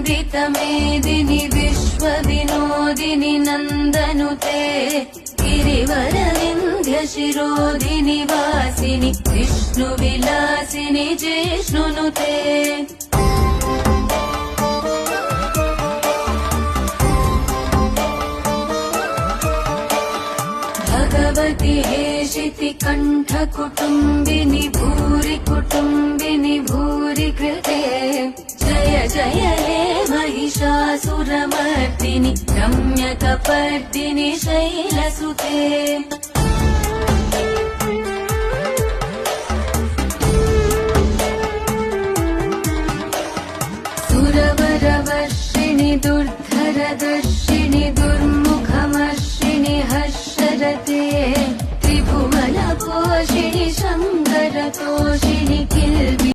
वन्दितमेदिनि विश्वविनोदिनि नन्दनुते गिरिवरविन्ध्यशिरोदिनि वासिनि विष्णुविलासिनि जिष्णुनुते भगवति हेशिति कण्ठकुटुम्बिनि भूरि कुटुम्बिनि भूरि कृते जय जय हे महिषासुरमर्दिनि रम्यकपर्दिनि शैलसुते सुरवरवर्षिणि दुर्धरदर्शिनि दुर्मुखमर्षिणि हर्षरते त्रिभुवनपोषिणि शङ्करतोषिणि किल्बि